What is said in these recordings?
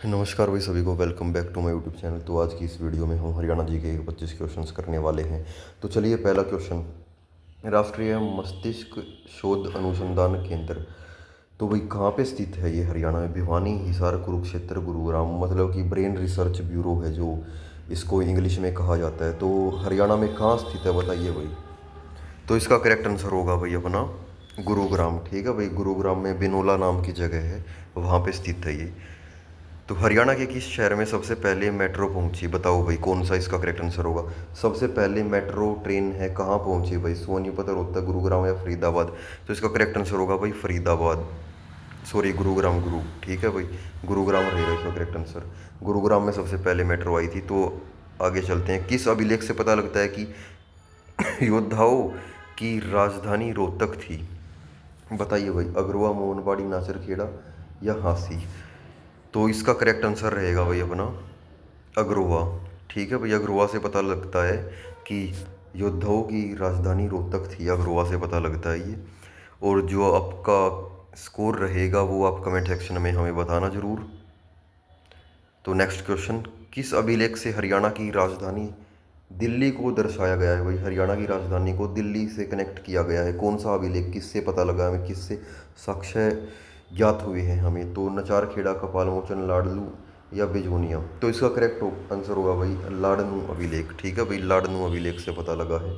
नमस्कार भाई सभी को, welcome back to my YouTube channel. तो आज की इस वीडियो में हम हरियाणा जी के 25 क्वेश्चंस करने वाले हैं। तो चलिए, पहला क्वेश्चन, राष्ट्रीय मस्तिष्क शोध अनुसंधान केंद्र, तो भाई कहाँ पे स्थित है ये? हरियाणा में भिवानी, हिसार, कुरुक्षेत्र, गुरुग्राम, मतलब कि ब्रेन रिसर्च ब्यूरो है जो इसको इंग्लिश में कहा जाता है। तो हरियाणा में कहाँ स्थित है बताइए भाई। तो इसका करेक्ट आंसर होगा भाई अपना गुरुग्राम। ठीक है भाई, गुरुग्राम में बिनोला नाम की जगह है, वहाँ पे स्थित है ये। तो हरियाणा के किस शहर में सबसे पहले मेट्रो पहुंची? बताओ भाई कौन सा इसका करेक्ट आंसर होगा। सबसे पहले मेट्रो ट्रेन है कहाँ पहुंची भाई? सोनीपत, रोहतक, गुरुग्राम या फरीदाबाद? तो इसका करेक्ट आंसर होगा भाई फरीदाबाद, सॉरी गुरुग्राम, ठीक है भाई, गुरुग्राम रहेगा इसका करेक्ट आंसर। गुरुग्राम में सबसे पहले मेट्रो आई थी। तो आगे चलते हैं। किस अभिलेख से पता लगता है कि योद्धाओं की राजधानी रोहतक थी? बताइए भाई, अगरवा, मोहनबाड़ी, नाचरखेड़ा या हांसी? तो इसका करेक्ट आंसर रहेगा भाई अपना अग्रोवा। ठीक है भाई, अग्रोवा से पता लगता है कि योद्धाओं की राजधानी रोहतक थी, अग्रोवा से पता लगता है ये। और जो आपका स्कोर रहेगा वो आप कमेंट सेक्शन में हमें बताना ज़रूर। तो नेक्स्ट क्वेश्चन, किस अभिलेख से हरियाणा की राजधानी दिल्ली को दर्शाया गया है? भाई हरियाणा की राजधानी को दिल्ली से कनेक्ट किया गया है। कौन सा अभिलेख, किससे पता लगा हमें, किससे साक्ष्य ज्ञात हुए हैं हमें? तो नचार खेड़ा, कपालमोचन, लाडलू या बिजोनिया? तो इसका करेक्ट आंसर होगा भाई लाडनू अभिलेख। ठीक है भाई, लाडनू अभिलेख से पता लगा है।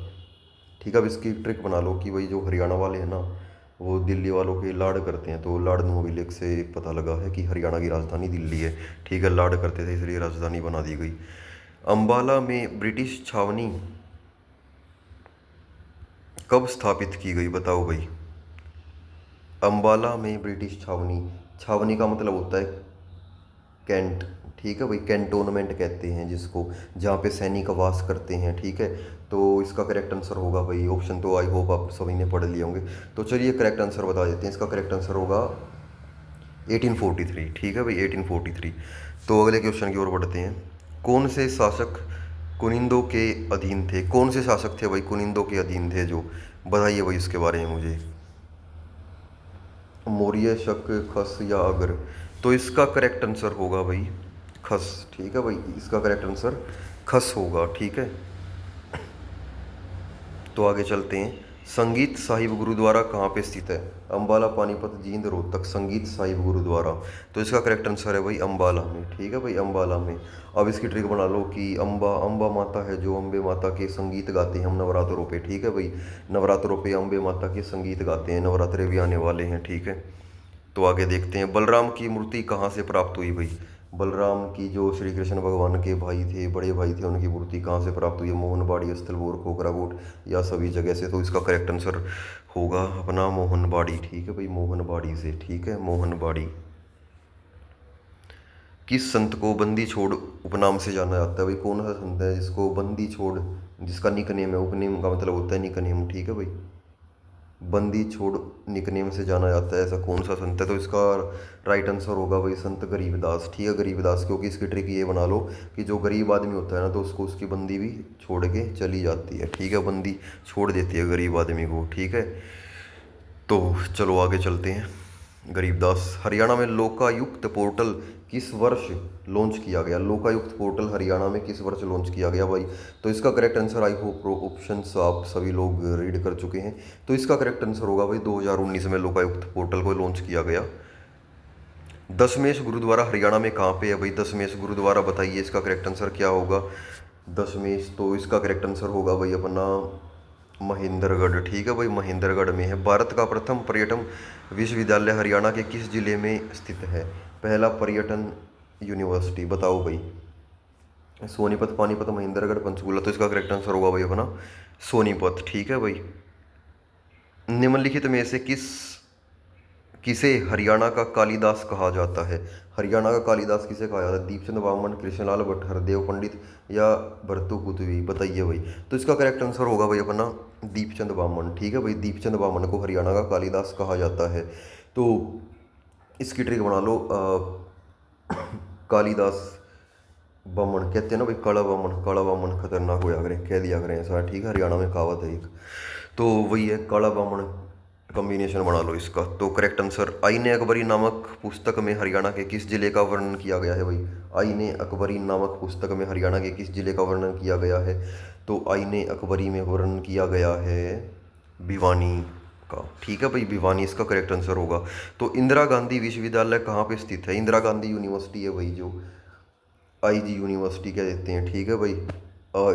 ठीक है, अब इसकी ट्रिक बना लो कि भाई जो हरियाणा वाले हैं ना, वो दिल्ली वालों के लाड करते हैं। तो लाडनू अभिलेख से पता लगा है कि हरियाणा की राजधानी दिल्ली है। ठीक है, लाड करते थे इसलिए राजधानी बना दी गई। अंबाला में ब्रिटिश छावनी कब स्थापित की गई? बताओ भाई। अंबाला में ब्रिटिश छावनी, छावनी का मतलब होता है कैंट। ठीक है भाई, कैंटोनमेंट कहते हैं जिसको, जहाँ पे सैनिक वास करते हैं। ठीक है, तो इसका करेक्ट आंसर होगा भाई ऑप्शन, तो आई होप आप सभी ने पढ़ लिए होंगे। तो चलिए करेक्ट आंसर बता देते हैं। इसका करेक्ट आंसर होगा 1843। ठीक है भाई, 1843। तो अगले क्वेश्चन की ओर बढ़ते हैं। कौन से शासक कुनिंदो के अधीन थे? कौन से शासक थे भाई कुनिंदो के अधीन थे जो? बताइए भाई इसके बारे में मुझे। मौर्य, शक, खस या अगर? तो इसका करेक्ट आंसर होगा भाई खस। ठीक है भाई, इसका करेक्ट आंसर खस होगा। ठीक है, तो आगे चलते हैं। संगीत साहिब गुरुद्वारा कहाँ पे स्थित है? अंबाला, पानीपत, जींद, रोहतक। संगीत साहिब गुरुद्वारा, तो इसका करेक्ट आंसर है भाई अंबाला में। ठीक है भाई, अंबाला में। अब इसकी ट्रिक बना लो कि अम्बा, अम्बा माता है जो अम्बे माता के संगीत गाते हैं हम नवरात्रों पे। ठीक है भाई, नवरात्रों पे अम्बे माता के संगीत गाते हैं, नवरात्रे भी आने वाले हैं। ठीक है, तो आगे देखते हैं। बलराम की मूर्ति कहाँ से प्राप्त हुई भाई? बलराम की, जो श्री कृष्ण भगवान के भाई थे, बड़े भाई थे, उनकी मूर्ति कहाँ से प्राप्त हुई है? मोहनबाड़ी, स्थलपुर, खोखराकोट या सभी जगह से? तो इसका करेक्ट आंसर होगा अपना मोहनबाड़ी। ठीक है भाई, मोहनबाड़ी से। ठीक है, मोहनबाड़ी। किस संत को बंदी छोड़ उपनाम से जाना जाता है भाई? कौन सा संत है जिसको बंदी छोड़, जिसका निकनेम है, उपनेम का मतलब होता है निकनेम। ठीक है भाई, बंदी छोड़ निकनेम से जाना जाता है, ऐसा कौन सा संत है? तो इसका राइट आंसर होगा भाई संत गरीबदास। ठीक है, गरीबदास, क्योंकि इसकी ट्रिक ये बना लो कि जो गरीब आदमी होता है ना, तो उसको उसकी बंदी भी छोड़ के चली जाती है। ठीक है, बंदी छोड़ देती है गरीब आदमी को। ठीक है, तो चलो आगे चलते हैं। गरीबदास। हरियाणा में लोकायुक्त पोर्टल किस वर्ष लॉन्च किया गया? लोकायुक्त पोर्टल हरियाणा में किस वर्ष लॉन्च किया गया भाई? तो इसका correct answer, I hope options आप सभी लोग रीड कर चुके हैं। तो इसका करेक्ट आंसर होगा भाई 2019 में लोकायुक्त पोर्टल को लॉन्च किया गया। दशमेश गुरुद्वारा हरियाणा में कहाँ पे है भाई? दशमेश गुरुद्वारा, बताइए इसका करेक्ट आंसर क्या होगा? दशमेश, तो इसका करेक्ट आंसर होगा भाई अपना महेंद्रगढ़। ठीक है भाई, महेंद्रगढ़ में है। भारत का प्रथम पर्यटन विश्वविद्यालय हरियाणा के किस जिले में स्थित है? पहला पर्यटन यूनिवर्सिटी, बताओ भाई। सोनीपत, पानीपत, महेंद्रगढ़, पंचकूला? तो इसका करेक्ट आंसर होगा भाई अपना सोनीपत। ठीक है भाई। निम्नलिखित में से किसे हरियाणा का कालिदास कहा जाता है? हरियाणा का कालिदास किसे कहा जाता है? दीपचंद वामन, कृष्णलाल भट्ट, हरदेव पंडित या भर्तृहरि? बताइए भाई। तो इसका करेक्ट आंसर होगा भाई अपना दीपचंद वामन। ठीक है भाई, दीपचंद वामन को हरियाणा का कालिदास कहा जाता है। तो इसकी ट्रिक बना लो, कालिदास बमन कहते हैं ना भाई, काला बमन, काला बमन खतरनाक होया करे, कह दिया करें ऐसा। ठीक है, हरियाणा में कहावत है एक, तो वही है काला बमन कॉम्बिनेशन बना लो इसका। तो करेक्ट आंसर, आईने अकबरी नामक पुस्तक में हरियाणा के किस जिले का वर्णन किया गया है भाई? आईने अकबरी नामक पुस्तक में हरियाणा के किस जिले का वर्णन किया गया है? तो आईने अकबरी में वर्णन किया गया है भिवानी का। ठीक है भाई, भिवानी इसका करेक्ट आंसर होगा। तो इंदिरा गांधी विश्वविद्यालय कहाँ पे स्थित है? इंदिरा गांधी यूनिवर्सिटी है भाई, जो आईजी यूनिवर्सिटी कह देते हैं। ठीक है भाई,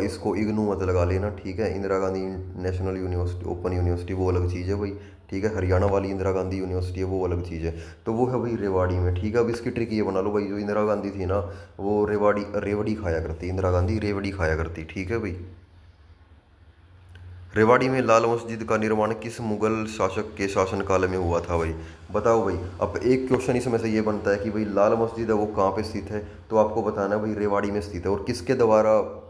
इसको इग्नू मत लगा लेना। ठीक है, Indira Gandhi national university, open university वो अलग चीज़ है भाई। ठीक है, हरियाणा वाली इंदिरा गांधी यूनिवर्सिटी है वो अलग चीज़ है। तो वो है भाई रेवाड़ी में। ठीक है, अब इसकी ट्रिक ये बना लो भाई, जो इंदिरा गांधी थी ना वो रेवड़ी खाया करती, इंदिरा गांधी रेवड़ी खाया करती। ठीक है भाई। रेवाड़ी में लाल मस्जिद का निर्माण किस मुगल शासक के शासनकाल में हुआ था भाई? बताओ भाई। अब एक क्वेश्चन इसमें से ये बनता है कि भाई लाल मस्जिद है वो कहाँ पे स्थित है, तो आपको बताना है भाई रेवाड़ी में स्थित है। और किसके द्वारा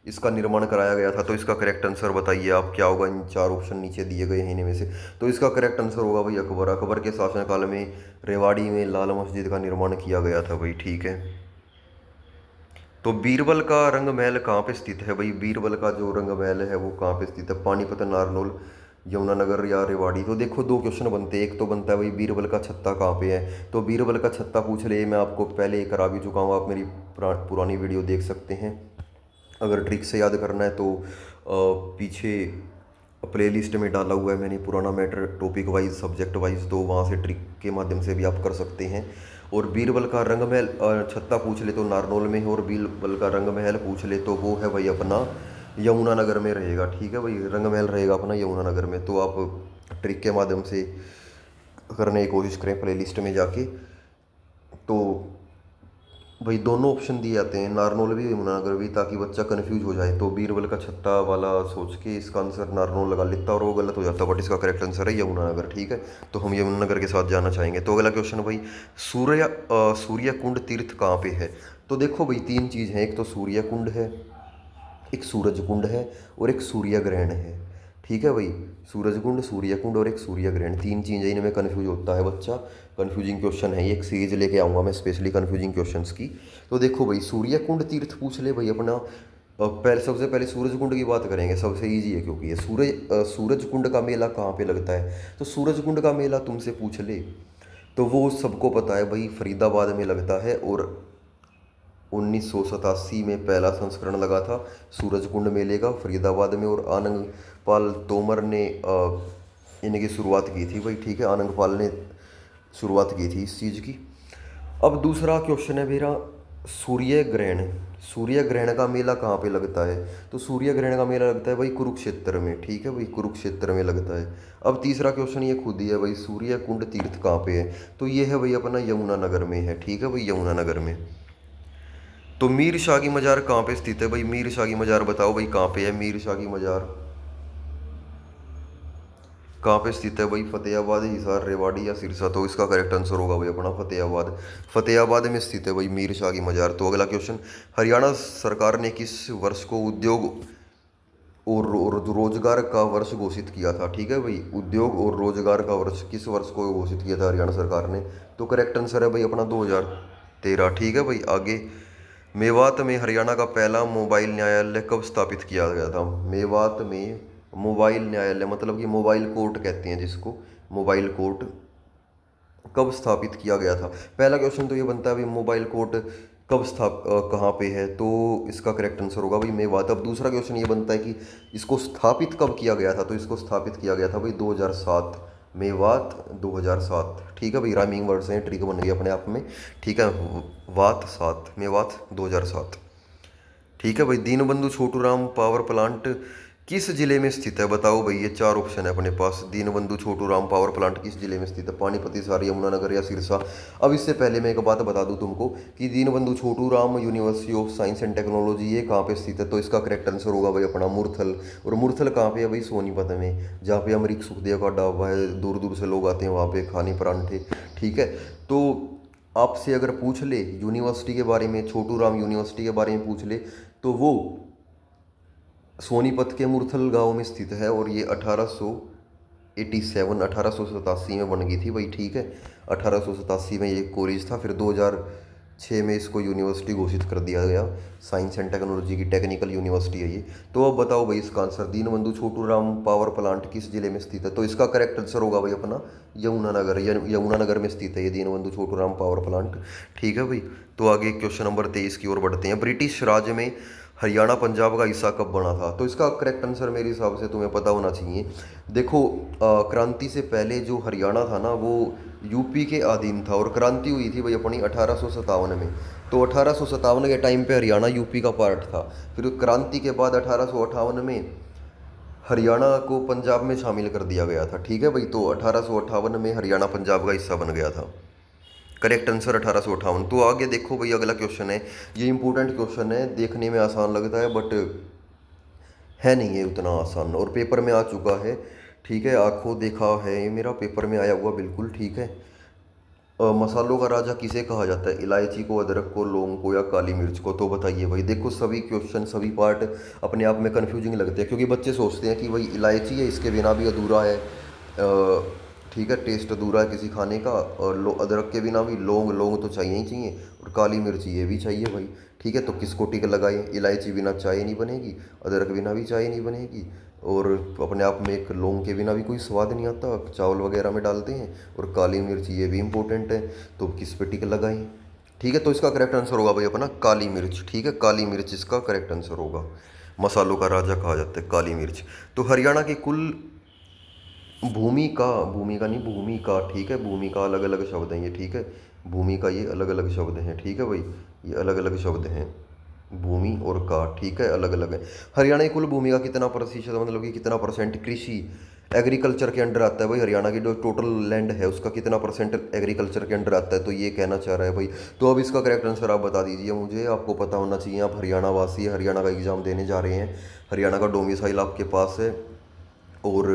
इसका निर्माण कराया गया था? तो इसका करेक्ट आंसर बताइए आप, क्या होगा? इन चार ऑप्शन नीचे दिए गए हैं इनमें से। तो इसका करेक्ट आंसर होगा भाई अकबर। अकबर के शासनकाल में रेवाड़ी में लाल मस्जिद का निर्माण किया गया था भाई। ठीक है। तो बीरबल का रंग महल कहाँ पे स्थित है भाई? बीरबल का जो रंग महल है वो कहाँ पे स्थित है? पानीपत, नारनौल, यमुनानगर या रेवाड़ी? तो देखो दो क्वेश्चन बनते हैं। एक तो बनता है भाई बीरबल का छत्ता कहाँ पे है, तो बीरबल का छत्ता पूछ ले, मैं आपको पहले करा भी चुका हूँ, आप मेरी पुरानी वीडियो देख सकते हैं। अगर ट्रिक से याद करना है तो पीछे प्लेलिस्ट में डाला हुआ है मैंने, पुराना matter topic wise subject wise, तो वहाँ से ट्रिक के माध्यम से भी आप कर सकते हैं। और बीरबल का रंग महल छत्ता पूछ ले तो नारनौल में है, और बीरबल का रंग महल पूछ ले तो वो है भाई अपना यमुनानगर में रहेगा। ठीक है भाई, रंग महल रहेगा अपना यमुनानगर में। तो आप ट्रिक के माध्यम से करने की कोशिश करें प्लेलिस्ट में जाके। तो भाई दोनों ऑप्शन दिए जाते हैं, नारनौल भी यमुनानगर भी, ताकि बच्चा कंफ्यूज हो जाए। तो बीरबल का छत्ता वाला सोच के इसका आंसर नारनौल लगा लेता और वो गलत हो जाता, बट इसका करेक्ट आंसर है यमुनानगर। ठीक है, तो हम यमुनानगर के साथ जाना चाहेंगे। तो अगला क्वेश्चन भाई, सूर्य कुंड तीर्थ कहाँ पे है? तो देखो भाई तीन चीज़ हैं, एक तो सूर्य कुंड है, एक सूरज कुंड है, और एक सूर्य ग्रहण है। ठीक है भाई, सूरज कुंड, सूर्य कुंड और एक सूर्य ग्रहण, तीन चीज़ें, इनमें कन्फ्यूज होता है बच्चा। कन्फ्यूजिंग क्वेश्चन है ये, एक सीरीज लेके आऊँगा मैं स्पेशली कन्फ्यूजिंग क्वेश्चंस की। तो देखो भाई सूर्य कुंड तीर्थ पूछ ले भाई अपना, पहले सबसे पहले सूरज कुंड की बात करेंगे, सबसे ईजी है क्योंकि ये सूरज कुंड का मेला कहाँ पे लगता है? तो सूरज कुंड का मेला तुमसे पूछ ले तो वो सबको पता है भाई, फरीदाबाद में लगता है। और 1987 में पहला संस्करण लगा था सूरज कुंड मेले का फरीदाबाद में, और आनंद पाल तोमर ने इनकी शुरुआत की थी भाई। ठीक है, आनंद पाल ने शुरुआत की थी इस चीज़ की। अब दूसरा क्वेश्चन है मेरा, सूर्य ग्रहण, सूर्य ग्रहण का मेला कहाँ पे लगता है? तो सूर्य ग्रहण का मेला लगता है भाई कुरुक्षेत्र में। ठीक है भाई, कुरुक्षेत्र में लगता है। अब तीसरा क्वेश्चन ये खुद ही है भाई, सूर्य कुंड तीर्थ कहाँ पे है? तो ये है भाई अपना यमुनानगर में है। ठीक है भाई, यमुनानगर में। तो मीर शाह की मज़ार कहाँ पे स्थित है भाई? मीर शाह की मज़ार बताओ भाई कहाँ पे है? मीर शाह की मज़ार कहाँ पे स्थित है भाई? फतेहाबाद, हिसार, रेवाड़ी या सिरसा? तो इसका करेक्ट आंसर होगा भाई अपना फतेहाबाद। फतेहाबाद में स्थित है भाई मीर शाह की मज़ार। तो अगला क्वेश्चन, हरियाणा सरकार ने किस वर्ष को उद्योग और रोजगार का वर्ष घोषित किया था? ठीक है भाई, उद्योग और रोजगार का वर्ष किस वर्ष को घोषित किया था हरियाणा सरकार ने? तो करेक्ट आंसर है भाई अपना 2013। ठीक है भाई, आगे, मेवात में हरियाणा का पहला मोबाइल न्यायालय कब स्थापित किया गया था? मेवात में मोबाइल न्यायालय मतलब कि मोबाइल कोर्ट कहते हैं जिसको, मोबाइल कोर्ट कब स्थापित किया गया था? पहला क्वेश्चन तो ये बनता है भाई मोबाइल कोर्ट कहाँ पे है? तो इसका करेक्ट आंसर होगा भाई मेवात। अब दूसरा क्वेश्चन ये बनता है कि इसको स्थापित कब किया गया था? तो इसको स्थापित किया गया था भाई 2007, मेवात 2007। ठीक है भाई, राइमिंग वर्ड्स हैं, ट्रिक बन गई अपने आप में। ठीक है, वात सात, मेवात 2007। ठीक है भाई, दीनबंधु छोटूराम पावर प्लांट किस जिले में स्थित है? बताओ भाई, ये चार ऑप्शन है अपने पास। दीनबंधु छोटूराम पावर प्लांट किस जिले में स्थित है? पानीपत, हिसार, यमुनानगर या सिरसा? अब इससे पहले मैं एक बात बता दूं तुमको कि Deenbandhu Chhoturam university of science and technology ये कहाँ पे स्थित है? तो इसका करेक्ट आंसर होगा भाई अपना मुरथल। और मुरथल कहाँ पे है भाई? सोनीपत में, जहाँ पे अमरीक सुखदेव का ढाबा है, दूर दूर से लोग आते हैं वहाँ पे खाने परांठे। ठीक है, तो आपसे अगर पूछ ले यूनिवर्सिटी के बारे में, छोटूराम यूनिवर्सिटी के बारे में पूछ ले, तो वो सोनीपत के मुरथल गांव में स्थित है। और ये 1887 में बन गई थी भाई। ठीक है, 1887 में ये कॉलेज था। फिर 2006 में इसको यूनिवर्सिटी घोषित कर दिया गया। साइंस एंड टेक्नोलॉजी की टेक्निकल यूनिवर्सिटी है ये। तो अब बताओ भाई इसका answer, Deenbandhu Chhoturam power plant किस जिले में स्थित है? तो इसका करेक्ट आंसर होगा भाई अपना यमुनानगर। यमुनानगर में स्थित है ये दीनबंधु छोटूराम पावर प्लांट। ठीक है भाई। तो आगे क्वेश्चन नंबर 23 की ओर बढ़ते हैं। ब्रिटिश राज में हरियाणा पंजाब का हिस्सा कब बना था? तो इसका करेक्ट आंसर मेरे हिसाब से तुम्हें पता होना चाहिए। देखो, क्रांति से पहले जो हरियाणा था ना वो यूपी के अधीन था, और क्रांति हुई थी भाई अपनी 1857 में। तो 1857 के टाइम पे हरियाणा यूपी का पार्ट था। फिर क्रांति के बाद 1858 में हरियाणा को पंजाब में शामिल कर दिया गया था। ठीक है भाई। तो 1858 में हरियाणा पंजाब का हिस्सा बन गया था। Correct answer 1858। तो आगे देखो भाई, अगला क्वेश्चन है। ये इंपॉर्टेंट क्वेश्चन है, देखने में आसान लगता है बट है नहीं है उतना आसान, और पेपर में आ चुका है। ठीक है, आंखों देखा है ये मेरा, पेपर में आया हुआ बिल्कुल। ठीक है। मसालों का राजा किसे कहा जाता है? इलायची को, अदरक को, लौंग को, या काली मिर्च को? तो बताइए भाई। देखो, सभी क्वेश्चन सभी पार्ट अपने आप में कन्फ्यूजिंग लगते हैं, क्योंकि बच्चे सोचते हैं कि भाई इलायची है, इसके बिना भी अधूरा है। ठीक है, टेस्ट अधूरा है किसी खाने का। और अदरक के बिना भी लौंग लौंग तो चाहिए ही चाहिए, और काली मिर्च ये भी चाहिए भाई। ठीक है, तो किसको टिक लगाए? इलायची बिना चाय नहीं बनेगी, अदरक बिना भी चाय नहीं बनेगी, और अपने आप में एक लौंग के बिना भी कोई स्वाद नहीं आता, चावल वगैरह में डालते हैं। और काली मिर्च ये भी इंपॉर्टेंट है, तो किस पे टिक लगाएं? ठीक है, तो इसका करेक्ट आंसर होगा भाई अपना काली मिर्च। ठीक है, काली मिर्च इसका करेक्ट आंसर होगा। मसालों का राजा कहा जाता है काली मिर्च। तो हरियाणा की कुल भूमि का नहीं, भूमि का। ठीक है, भूमि का अलग अलग शब्द हैं ये। ठीक है, भूमि का ये अलग अलग शब्द हैं। ठीक है भाई, ये अलग अलग शब्द हैं, भूमि और का। ठीक है, अलग अलग है। हरियाणा की कुल भूमि का कितना प्रतिशत, मतलब कि कितना परसेंट कृषि एग्रीकल्चर के अंडर आता है भाई? हरियाणा की जो टोटल लैंड है उसका कितना परसेंट एग्रीकल्चर के अंडर आता है? तो ये कहना चाह रहा है भाई। तो अब इसका करेक्ट आंसर आप बता दीजिए मुझे, आपको पता होना चाहिए। आप हरियाणा वासी है, हरियाणा का एग्ज़ाम देने जा रहे हैं, हरियाणा का डोमिसाइल आपके पास है, और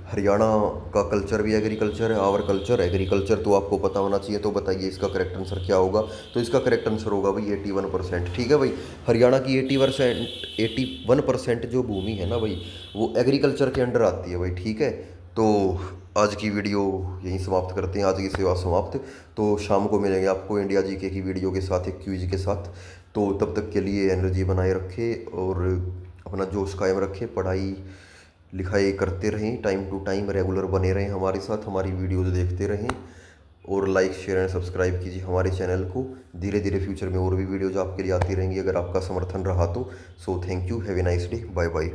हरियाणा का कल्चर भी एग्रीकल्चर है, आवर कल्चर एग्रीकल्चर, तो आपको पता होना चाहिए। तो बताइए इसका करेक्ट आंसर क्या होगा? तो इसका करेक्ट आंसर होगा भाई 81%। ठीक है भाई, हरियाणा की 81% जो भूमि है ना भाई, वो एग्रीकल्चर के अंडर आती है भाई। ठीक है, तो आज की वीडियो यहीं समाप्त करते हैं, आज की सेवा समाप्त। तो शाम को मिलेंगे आपको इंडिया जीके की वीडियो के साथ, एक क्विज के साथ। तो तब तक के लिए एनर्जी बनाए रखें और अपना जोश कायम रखें, पढ़ाई लिखाई करते रहें, टाइम टू टाइम रेगुलर बने रहें हमारे साथ, हमारी वीडियोज़ देखते रहें, और लाइक शेयर एंड सब्सक्राइब कीजिए हमारे चैनल को। धीरे धीरे फ्यूचर में और भी वीडियोज़ आपके लिए आती रहेंगी अगर आपका समर्थन रहा तो। So thank you, have a nice day, bye bye.